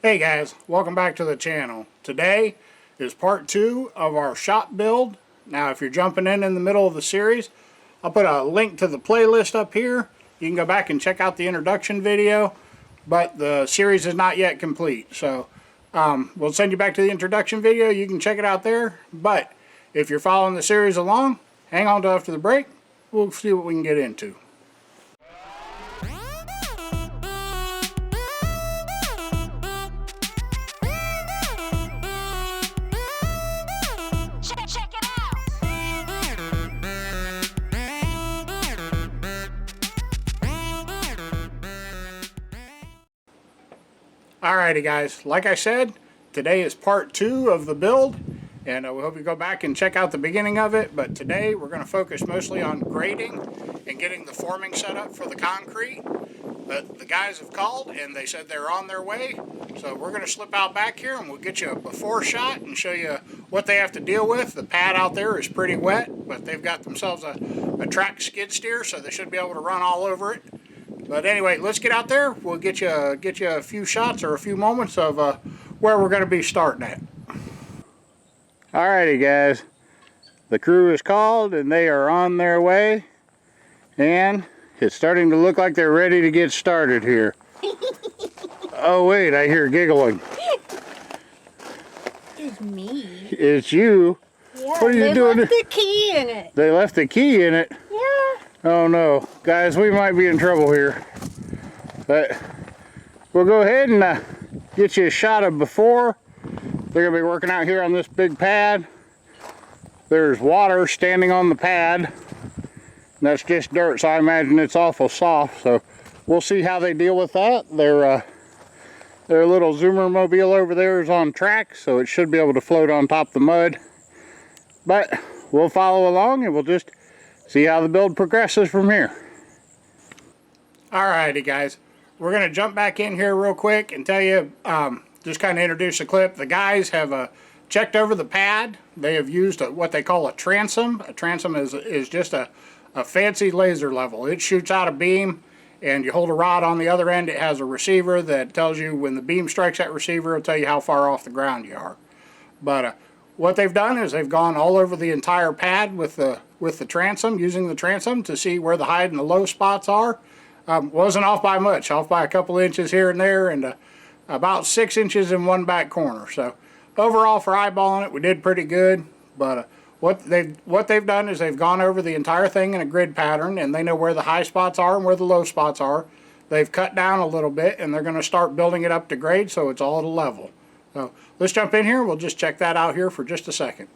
Hey guys, welcome back to the channel. Today is part 2 of our shop build. Now if you're jumping in the middle of the series, I'll put a link to the playlist up here. You can go back and check out the introduction video, but the series is not yet complete. So we'll send you back to the introduction video. You can check it out there. But if you're following the series along, hang on till after the break. We'll see what we can get into. Alrighty guys, like I said, today is part 2 of the build, and we hope you go back and check out the beginning of it. But today we're going to focus mostly on grading and getting the forming set up for the concrete. But the guys have called and they said they're on their way, so we're going to slip out back here and we'll get you a before shot and show you what they have to deal with. The pad out there is pretty wet, but they've got themselves a track skid steer, so they should be able to run all over it. But anyway, let's get out there. We'll get you a few shots or a few moments of where we're going to be starting at. Alrighty guys, the crew is called and they are on their way, and it's starting to look like they're ready to get started here. Oh wait, I hear giggling. It's me. It's you. Yeah, what are you doing? They left the key in it. They left the key in it? Yeah. Oh no, guys, we might be in trouble here. But we'll go ahead and get you a shot of before. They're going to be working out here on this big pad. There's water standing on the pad. That's just dirt, so I imagine it's awful soft. So we'll see how they deal with that. Their little zoomer mobile over there is on track, so it should be able to float on top of the mud. But we'll follow along and we'll just see how the build progresses from here. Alrighty guys, we're going to jump back in here real quick and tell you, just kind of introduce the clip. The guys have checked over the pad. They have used what they call a transom. A transom is just a fancy laser level. It shoots out a beam and you hold a rod on the other end. It has a receiver that tells you when the beam strikes that receiver, it'll tell you how far off the ground you are. But what they've done is they've gone all over the entire pad with the transom, using the transom to see where the high and the low spots are. Wasn't off by much, off by a couple inches here and there, and about 6 inches in one back corner. So overall, for eyeballing it, we did pretty good. But what they've done is they've gone over the entire thing in a grid pattern, and they know where the high spots are and where the low spots are. They've cut down a little bit, and they're going to start building it up to grade so it's all at a level. So let's jump in here. We'll just check that out here for just a second.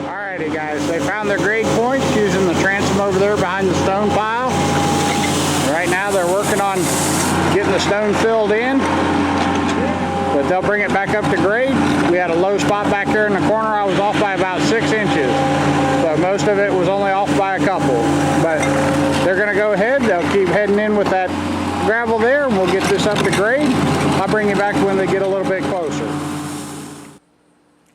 Alrighty guys, they found their grade points using the transom over there behind the stone pile. Right now they're working on getting the stone filled in, but they'll bring it back up to grade. We had a low spot back there in the corner. I was off by about 6 inches, so most of it was only off by a couple. But they're going to go ahead. They'll keep heading in with that gravel there, and we'll get this up to grade. I'll bring you back when they get a little bit closer.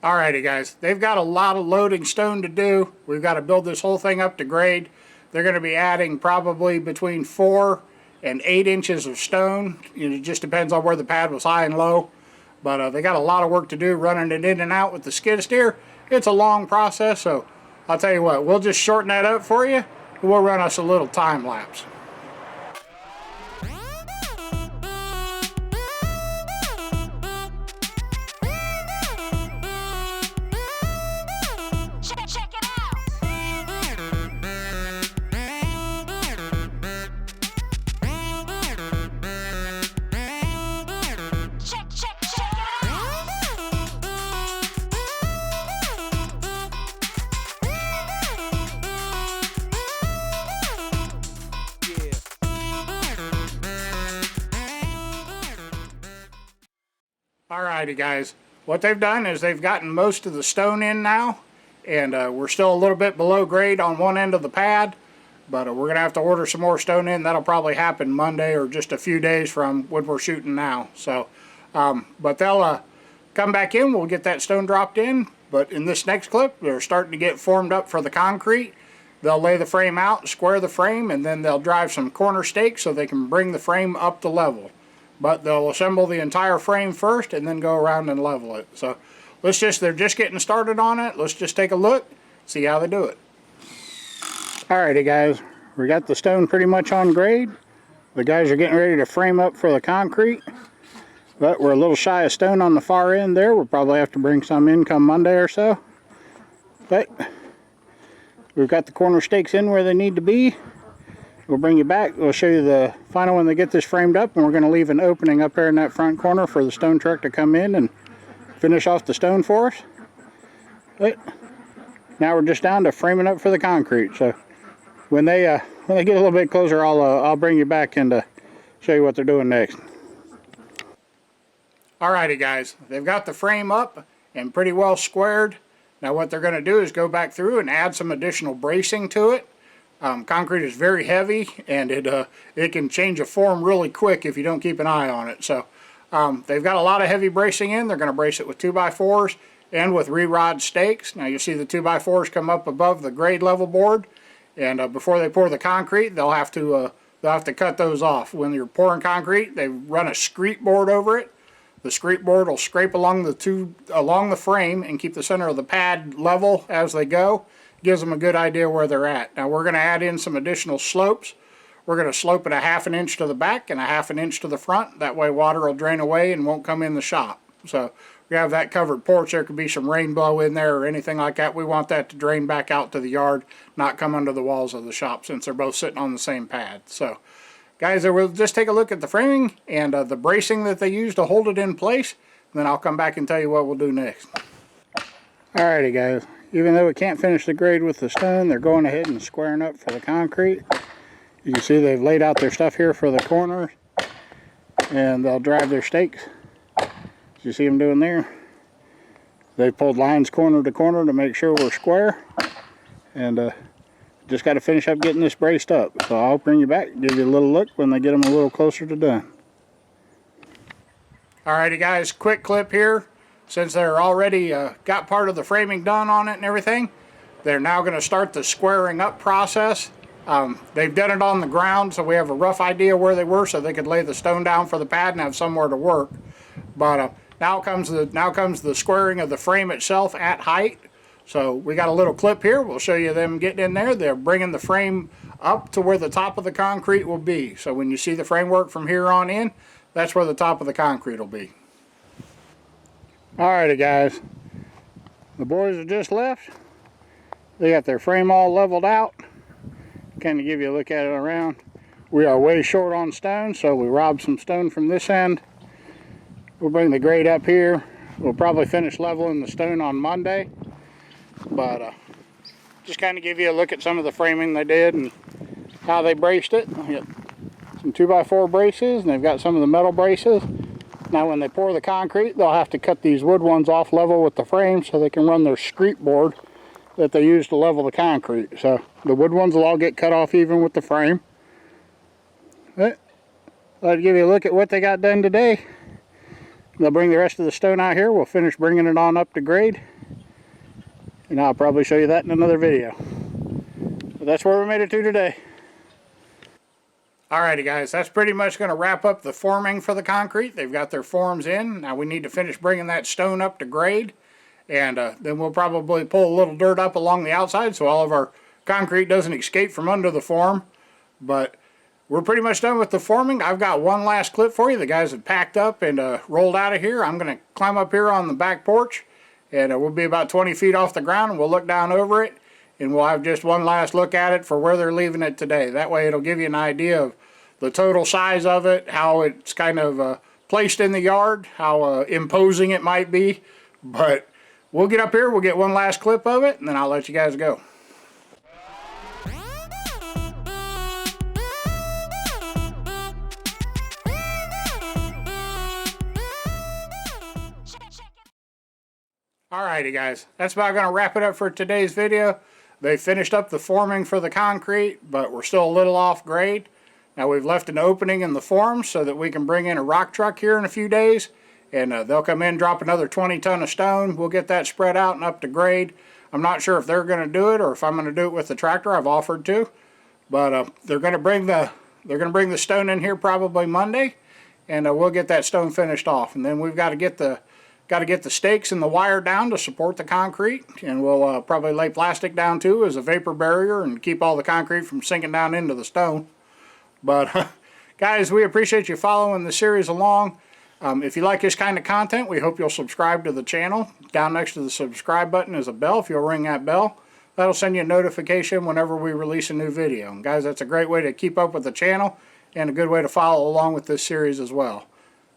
Alrighty guys, they've got a lot of loading stone to do. We've got to build this whole thing up to grade. They're going to be adding probably between 4 and 8 inches of stone. It just depends on where the pad was high and low. But they got a lot of work to do running it in and out with the skid steer. It's a long process, so I'll tell you what, we'll just shorten that up for you. We'll run us a little time lapse. Alrighty guys, what they've done is they've gotten most of the stone in now, and we're still a little bit below grade on one end of the pad, but we're going to have to order some more stone in. That'll probably happen Monday or just a few days from when we're shooting now. So, but they'll come back in, we'll get that stone dropped in, but in this next clip, they're starting to get formed up for the concrete. They'll lay the frame out, square the frame, and then they'll drive some corner stakes so they can bring the frame up to level. but they'll assemble the entire frame first and then go around and level it. So they're just getting started on it. Let's just take a look, see how they do it. Alrighty guys, we got the stone pretty much on grade. The guys are getting ready to frame up for the concrete, but we're a little shy of stone on the far end there. We'll probably have to bring some in come Monday or so. But we've got the corner stakes in where they need to be. We'll bring you back. We'll show you the final when they get this framed up, and we're going to leave an opening up there in that front corner for the stone truck to come in and finish off the stone for us. But now we're just down to framing up for the concrete. So when they get a little bit closer, I'll bring you back and show you what they're doing next. Alrighty guys, they've got the frame up and pretty well squared. Now what they're going to do is go back through and add some additional bracing to it. Concrete is very heavy, and it can change a form really quick if you don't keep an eye on it. So they've got a lot of heavy bracing in. They're going to brace it with 2x4s and with re-rod stakes. Now you see the 2x4s come up above the grade level board, and before they pour the concrete, they'll have to cut those off. When you're pouring concrete, they run a screed board over it. The screed board will scrape along the frame and keep the center of the pad level as they go. Gives them a good idea where they're at. Now we're going to add in some additional slopes. We're going to slope it a 1/2 inch to the back and a 1/2 inch to the front. That way water will drain away and won't come in the shop. So we have that covered porch. There could be some rain blow in there or anything like that. We want that to drain back out to the yard, not come under the walls of the shop, since they're both sitting on the same pad. So guys, we'll just take a look at the framing and the bracing that they use to hold it in place. And then I'll come back and tell you what we'll do next. Alrighty guys. Even though we can't finish the grade with the stone, they're going ahead and squaring up for the concrete. You can see they've laid out their stuff here for the corners, and they'll drive their stakes. You see them doing there? They've pulled lines corner to corner to make sure we're square, and just got to finish up getting this braced up. So I'll bring you back, give you a little look when they get them a little closer to done. Alrighty guys, quick clip here. Since they're already got part of the framing done on it and everything, they're now going to start the squaring up process. They've done it on the ground, so we have a rough idea where they were, so they could lay the stone down for the pad and have somewhere to work. But now comes the squaring of the frame itself at height. So we got a little clip here. We'll show you them getting in there. They're bringing the frame up to where the top of the concrete will be. So when you see the framework from here on in, that's where the top of the concrete will be. Alrighty guys, the boys have just left. They got their frame all leveled out. Kind of give you a look at it around. We are way short on stone, so we robbed some stone from this end. We'll bring the grade up here. We'll probably finish leveling the stone on Monday, but just kind of give you a look at some of the framing they did and how they braced it. We got some 2x4 braces, and they've got some of the metal braces. Now when they pour the concrete, they'll have to cut these wood ones off level with the frame so they can run their screed board that they use to level the concrete. So the wood ones will all get cut off even with the frame. But I'll give you a look at what they got done today. They'll bring the rest of the stone out here. We'll finish bringing it on up to grade, and I'll probably show you that in another video. But that's where we made it to today. Alrighty guys, that's pretty much going to wrap up the forming for the concrete. They've got their forms in. Now we need to finish bringing that stone up to grade, and then we'll probably pull a little dirt up along the outside so all of our concrete doesn't escape from under the form. But we're pretty much done with the forming. I've got one last clip for you. The guys have packed up and rolled out of here. I'm going to climb up here on the back porch, and we'll be about 20 feet off the ground, and we'll look down over it, and we'll have just one last look at it for where they're leaving it today. That way it'll give you an idea of the total size of it, how it's kind of placed in the yard, how imposing it might be. But we'll get up here, we'll get one last clip of it, and then I'll let you guys go. Alrighty guys, that's about going to wrap it up for today's video. They finished up the forming for the concrete, but we're still a little off grade. Now we've left an opening in the form so that we can bring in a rock truck here in a few days, and they'll come in, drop another 20 ton of stone. We'll get that spread out and up to grade. I'm not sure if they're going to do it or if I'm going to do it with the tractor. I've offered to, but they're going to bring the stone in here probably Monday, and we'll get that stone finished off. And then we've got to get the stakes and the wire down to support the concrete, and we'll probably lay plastic down too as a vapor barrier and keep all the concrete from sinking down into the stone. But guys, we appreciate you following the series along. If you like this kind of content, we hope you'll subscribe to the channel. Down next to the subscribe button is a bell. If you'll ring that bell, that'll send you a notification whenever we release a new video. And guys, that's a great way to keep up with the channel and a good way to follow along with this series as well.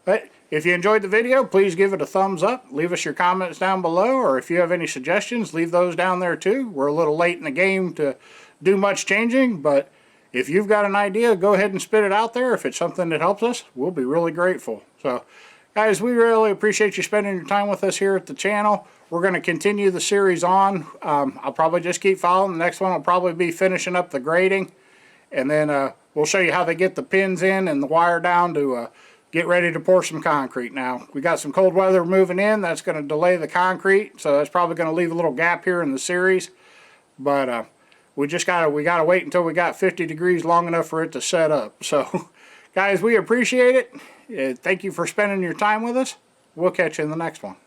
But if you enjoyed the video, please give it a thumbs up. Leave us your comments down below, or if you have any suggestions, leave those down there too. We're a little late in the game to do much changing, but if you've got an idea, go ahead and spit it out there. If it's something that helps us, we'll be really grateful. So, guys, we really appreciate you spending your time with us here at the channel. We're going to continue the series on. I'll probably just keep following. The next one will probably be finishing up the grading. And then we'll show you how they get the pins in and the wire down to get ready to pour some concrete. Now, we got some cold weather moving in. That's going to delay the concrete. So that's probably going to leave a little gap here in the series. But we gotta wait until we got 50 degrees long enough for it to set up. So, guys, we appreciate it. Thank you for spending your time with us. We'll catch you in the next one.